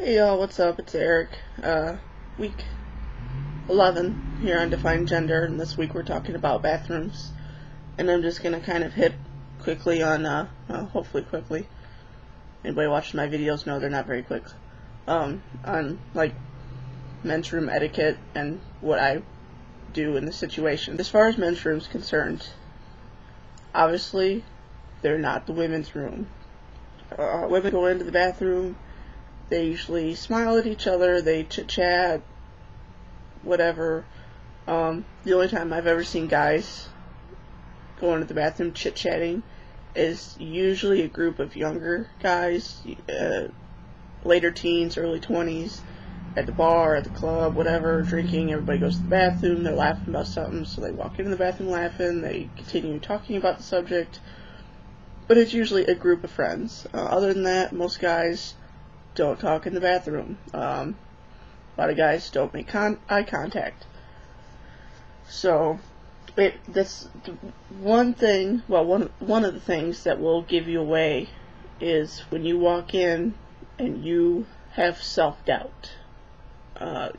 Hey y'all, what's up? It's Eric. Week 11 here on DefineGender, and this week we're talking about bathrooms. And I'm just gonna kind of hit quickly on, hopefully quickly. Anybody watching my videos know they're not very quick. On, like, men's room etiquette and what I do in the situation. As far as men's room's concerned, obviously, they're not the women's room. Women go into the bathroom. They usually smile at each other, they chit-chat, whatever. The only time I've ever seen guys go into the bathroom chit-chatting is usually a group of younger guys, later teens, early 20s, at the bar, at the club, whatever, drinking. Everybody goes to the bathroom, they're laughing about something, so they walk into the bathroom laughing, they continue talking about the subject, but it's usually a group of friends. Other than that, most guys don't talk in the bathroom. A lot of guys don't make eye contact. So, that's one thing. Well, one of the things that will give you away is when you walk in and you have self-doubt.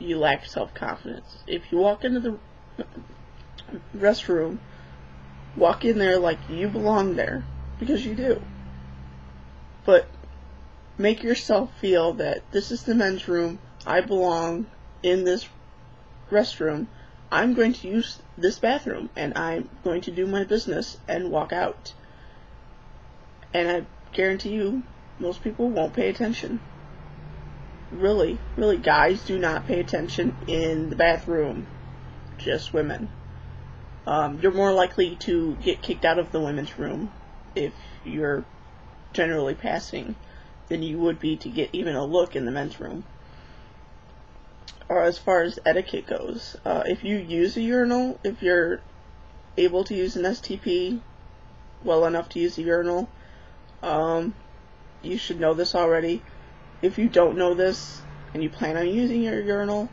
You lack self-confidence. If you walk into the restroom, walk in there like you belong there, because you do. But make yourself feel that this is the men's room, I belong in this restroom, I'm going to use this bathroom, and I'm going to do my business and walk out. And I guarantee you, most people won't pay attention. Really, guys do not pay attention in the bathroom. Just women. You're more likely to get kicked out of the women's room if you're generally passing than you would be to get even a look in the men's room. Or as far as etiquette goes, if you use a urinal, if you're able to use an STP well enough to use a urinal, you should know this already. If you don't know this and you plan on using your urinal,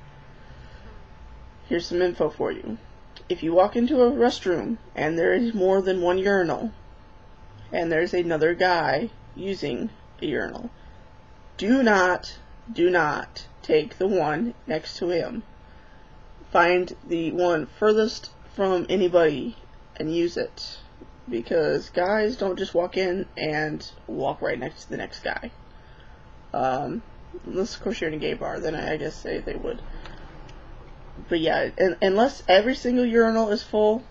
here's some info for you. If you walk into a restroom and there is more than one urinal and there's another guy using a urinal, do not take the one next to him. Find the one furthest from anybody and use it, because guys don't just walk in and walk right next to the next guy. Unless of course you're in a gay bar, then I guess they would. But yeah, unless every single urinal is full,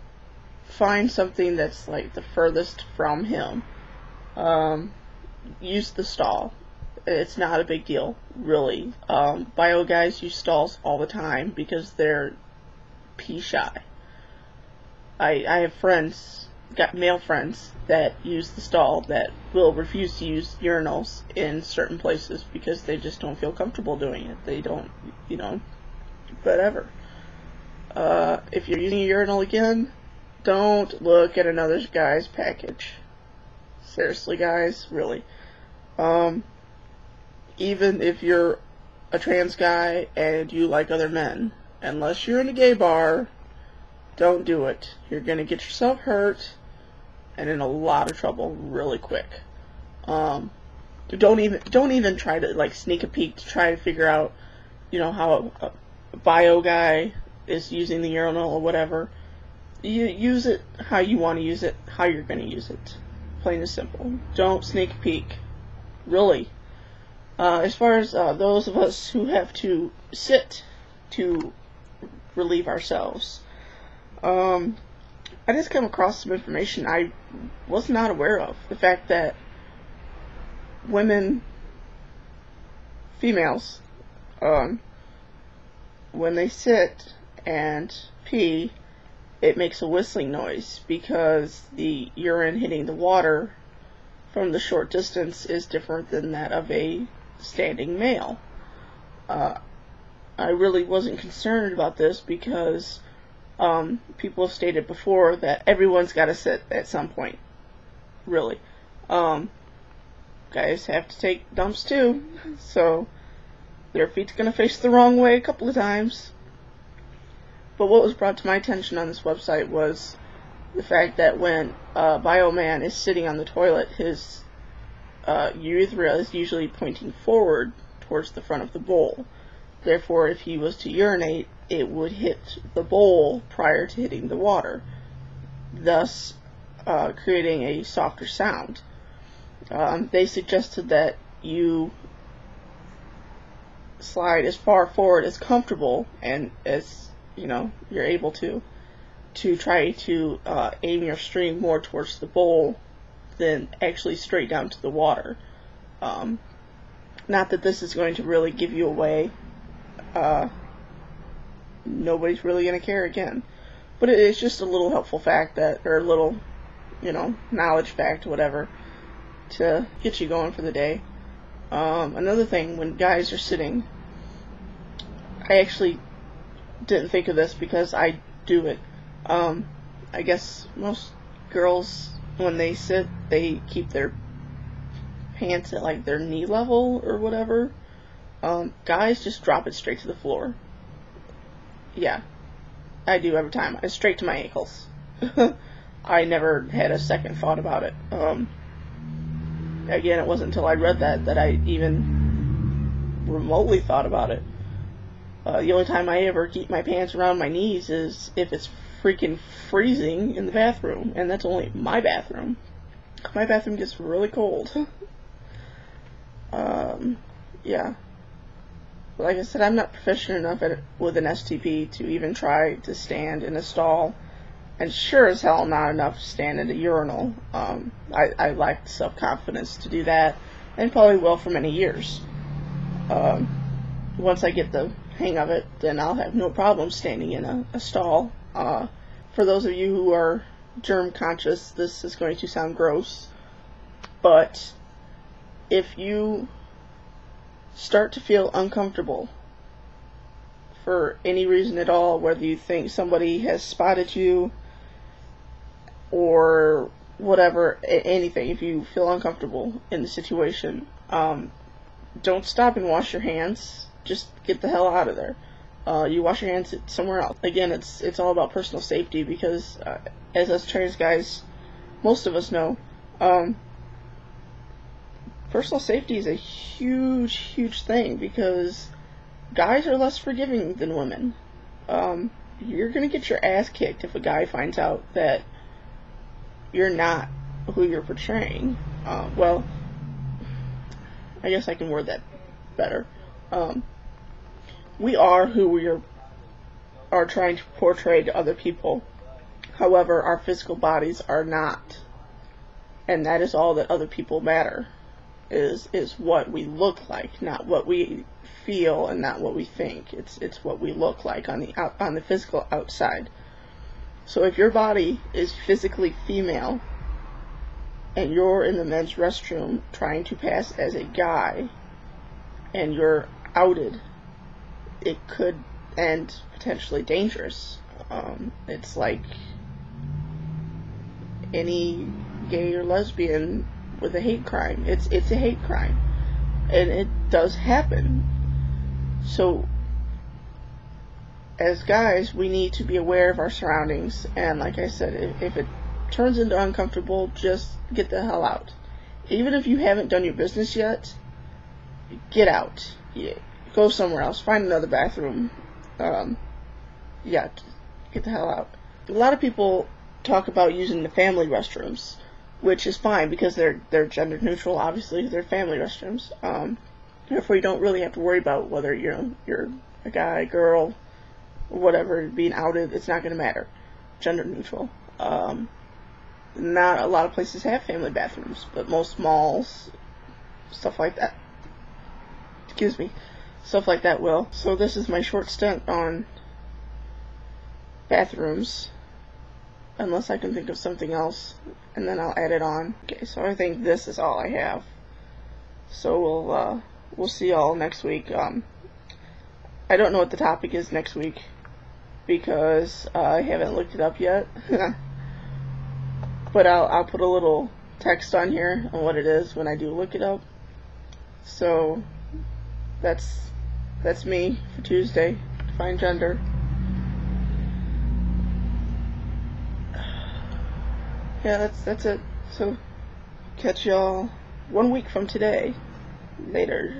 find something that's like the furthest from him. Use the stall. It's not a big deal, really. Bio guys use stalls all the time because they're pee shy. I have male friends that use the stall that will refuse to use urinals in certain places because they just don't feel comfortable doing it. They don't, whatever. If you're using a urinal again, don't look at another guy's package. Seriously, guys, really. Even if you're a trans guy and you like other men, unless you're in a gay bar, don't do it. You're gonna get yourself hurt and in a lot of trouble really quick. Don't even try to sneak a peek to try to figure out, how a bio guy is using the urinal or whatever. You use it how you want to use it, how you're gonna use it. Plain and simple. Don't sneak a peek. Really. As far as those of us who have to sit to relieve ourselves, I just came across some information I was not aware of. The fact that females, when they sit and pee, it makes a whistling noise because the urine hitting the water from the short distance is different than that of a standing male. I really wasn't concerned about this because people have stated before that everyone's got to sit at some point. Really. Guys have to take dumps too, so their feet's gonna face the wrong way a couple of times. But what was brought to my attention on this website was the fact that when a bio man is sitting on the toilet, his urethra is usually pointing forward towards the front of the bowl. Therefore, if he was to urinate, it would hit the bowl prior to hitting the water, thus creating a softer sound. They suggested that you slide as far forward as comfortable and as you're able to try to aim your stream more towards the bowl than actually straight down to the water. Not that this is going to really give you away. Nobody's really going to care again. But it is just a little helpful fact or a little, knowledge fact, whatever, to get you going for the day. Another thing, when guys are sitting, I actually didn't think of this because I do it. I guess most girls, when they sit, they keep their pants at like their knee level or whatever. Guys just drop it straight to the floor. Yeah, I do every time. It's straight to my ankles. I never had a second thought about it. Again, it wasn't until I read that I even remotely thought about it. The only time I ever keep my pants around my knees is if it's freaking freezing in the bathroom, and that's only my bathroom. My bathroom gets really cold. Yeah. Like I said, I'm not proficient enough with an STP to even try to stand in a stall, and sure as hell not enough to stand in a urinal. I lack the self-confidence to do that, and probably will for many years. Once I get the hang of it, then I'll have no problem standing in a stall. For those of you who are germ conscious, this is going to sound gross, but if you start to feel uncomfortable for any reason at all, whether you think somebody has spotted you or whatever, anything, if you feel uncomfortable in the situation, don't stop and wash your hands. Just get the hell out of there. You wash your hands somewhere else. Again, it's all about personal safety, because as us trans guys, most of us know, personal safety is a huge, huge thing, because guys are less forgiving than women. You're gonna get your ass kicked if a guy finds out that you're not who you're portraying. Well, I guess I can word that better. We are who we are trying to portray to other people. However, our physical bodies are not. And that is all that other people matter. Is what we look like, not what we feel and not what we think. It's what we look like on the physical outside. So if your body is physically female and you're in the men's restroom trying to pass as a guy and you're outed, it could end potentially dangerous. It's like any gay or lesbian with a hate crime. It's a hate crime, and it does happen. So as guys, we need to be aware of our surroundings, and like I said, if it turns into uncomfortable, just get the hell out. Even if you haven't done your business yet, get out. Yeah, go somewhere else, find another bathroom. Yeah, get the hell out. A lot of people talk about using the family restrooms, which is fine because they're gender neutral. Obviously, they're family restrooms. Therefore, you don't really have to worry about whether you're a guy, girl, whatever, being outed. It's not going to matter. Gender neutral. Not a lot of places have family bathrooms, but most malls, stuff like that. Excuse me. Stuff like that will. So this is my short stint on bathrooms, unless I can think of something else, and then I'll add it on. Okay, so I think this is all I have. So we'll see y'all next week. I don't know what the topic is next week because I haven't looked it up yet. But I'll put a little text on here on what it is when I do look it up. So that's me for Tuesday. DefineGender. Yeah, that's it. So catch y'all 1 week from today. Later.